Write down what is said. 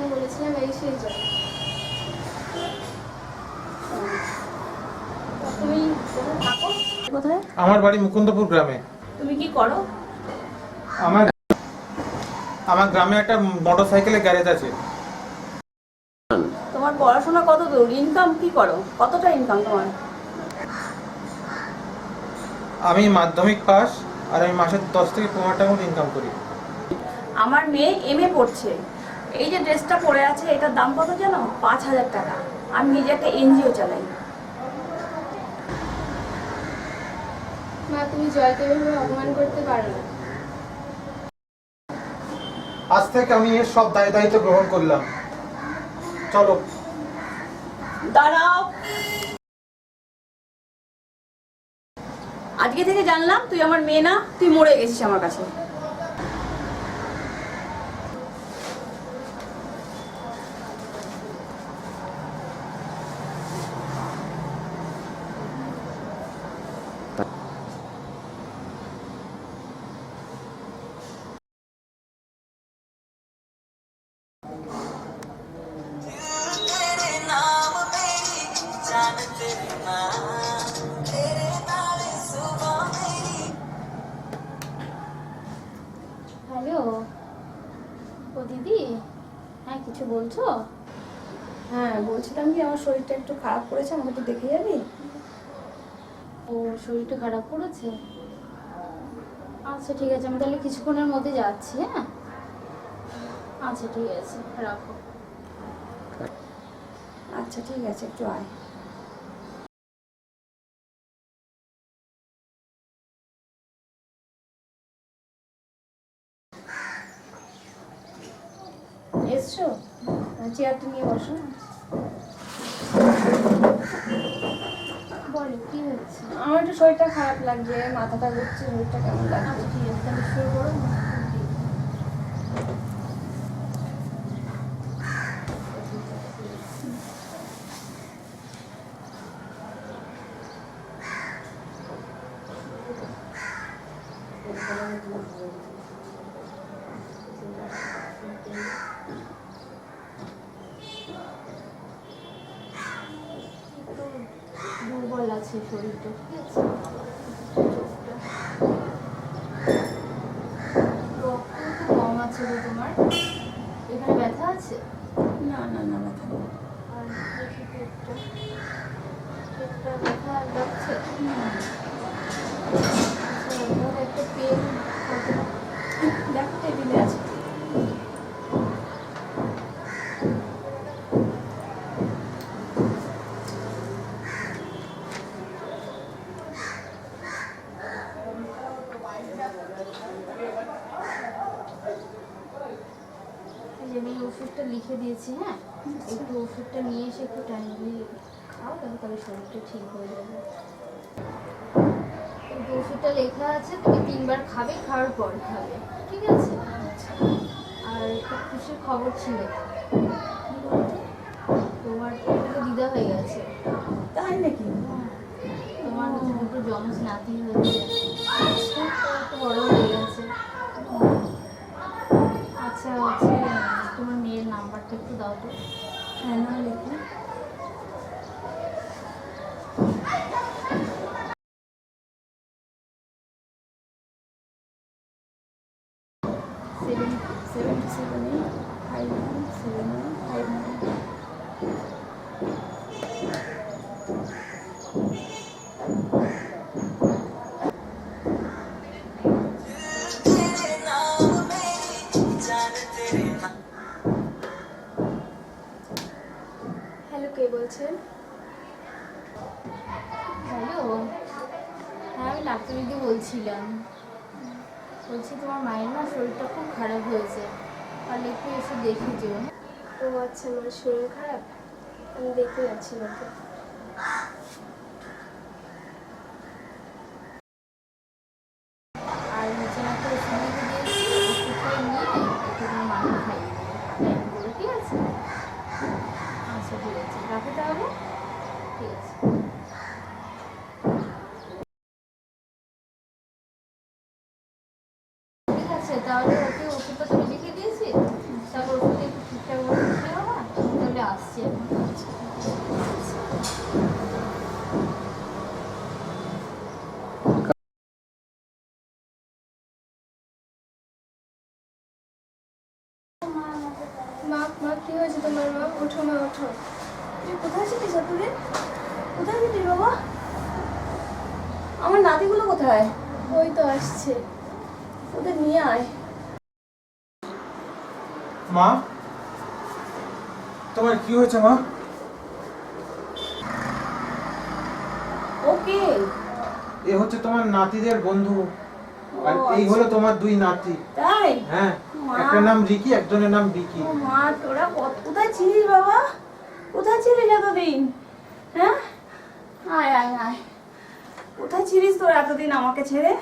যখন বলেছিলাম এই সেই জন্য। তুমি কোথায় থাকো? কোথায়? আমার বাড়ি মুকুন্দপুর গ্রামে। তুমি কি করো? আমার আমার গ্রামে একটা মোটরসাইকেলের গ্যারেজ আছে। তোমার পড়াশোনা কত দূর? ইনকাম কি করো? কতটা ইনকাম তোমার? আমি মাধ্যমিক পাস, আর আমি মাসে 10 থেকে 15 টাকা মতো ইনকাম করি। আমার মেয়ে এমএ পড়ছে। এই যে ড্রেসটা পরে আছে এটার দাম কত জানো? 5,000 টাকা। আমি নিজে একটা এনজিও চালাই। মা, তুমি জয়কে এভাবে অপমান করতে পারো না। আজ থেকে আমি এর সব দায়িত্ব গ্রহণ করলাম। চলো। দাঁড়াও। আজকে থেকে জানলাম তুই আমার মেয়ে না, তুই মরে গেছিস আমার কাছে। হ্যালো, ও দিদি। হ্যাঁ, কিছু বলছো? হ্যাঁ, বলছিলাম কি আমার শরীরটা একটু খারাপ করেছে, আমাকে একটু দেখে যাবি? ও শরীরটা খারাপ করেছে? আচ্ছা ঠিক আছে, আমি তাহলে কিছুক্ষণের মধ্যে যাচ্ছি। হ্যাঁ আচ্ছা ঠিক আছে, রাখো। আচ্ছা ঠিক আছে, একটু আয়। এসছো? চেয়ারটা নিয়ে বসো। বলো কি হচ্ছে? আমার একটু শরীরটা খারাপ লাগছে, মাথাটা ঘুরছে, শরীরটা কেমন লাগছে। আচ্ছা ঠিক আছে, তাহলে শুরু করো। দুর্বল আছে শরীরটা, ঠিক আছে? রক্ত একটু কম আছে গো তোমার। এখানে ব্যথা আছে? না না না, ব্যথা নেই। আর দেখি পেটটা, পেটটা ব্যথা লাগছে? আচ্ছা, ধর একটা পেন দেখো টেবিলে আছে। আমি ওষুধটা লিখে দিয়েছি। হ্যাঁ, একটু ওষুধটা নিয়ে এসে একটু টাইমলি খাও, তাহলে শরীরটা ঠিক হয়ে যাবে। একটু ওষুধটা লেখা আছে, তুমি 3 বার খাবে, খাওয়ার পর খাবে, ঠিক আছে? আর একটা খুশির খবর ছিল। তোমার তো দিদা হয়ে গেছে। তাই নাকি? তোমার হচ্ছে দুটো জমজ নাতি হয়েছে, একটু বড় হয়ে গেছে। আচ্ছা হচ্ছে, তোমার মেয়ের নাম্বারটা একটু দাও তো। হ্যাঁ, না লিখুন। সেভেন 778597959। হ্যালো, কে বলছেন? হ্যালো, হ্যাঁ আমি ডাক্তার দিদি বলছিলাম। বলছি তোমার মায়ের না শরীরটা খুব খারাপ হয়েছে, তাহলে একটু এসে দেখে যেও। ও আচ্ছা, আমার শরীর খারাপ, আমি দেখতে যাচ্ছি ওকে। আর হচ্ছে একটা ওষুধ লিখে দিয়েছি, ওষুধটা নিয়ে একটু তোমার মাকে খাইয়ে দেবে টাইম করে, ঠিক আছে? আচ্ছা ঠিক আছে, রাখো তাহলে। ঠিক আছে। ঠিক আছে, তাহলে ওকে ওষুধটা তুমি লিখে দিয়েছি, তারপর ওষুধটা একটু ঠিকঠাক মা কি হয়েছে তোমার? মা ওঠো, মা ওঠো। তুই কোথায় ছিলিস এতদিন? কোথায় ছিলিস বাবা? আমার নাতিগুলো কোথায়? ওই তো আসছে। ওদের নিয়ে আয়। মা, তোমার কি হয়েছে মা? ওকে। এ হচ্ছে তোমার নাতিদের বন্ধু, আর ও, এই হলো তোমার দুই নাতি। তাই? হ্যাঁ, মা। একটার নাম রিকি, একজনের নাম বিকি। ও মা, তোরা কোথায় ছিলিস বাবা? কোথায় ছিলিস এতদিন? হ্যাঁ, আয় আয় আয়। কোথায় ছিলিস তোরা এতদিন আমাকে ছেড়ে?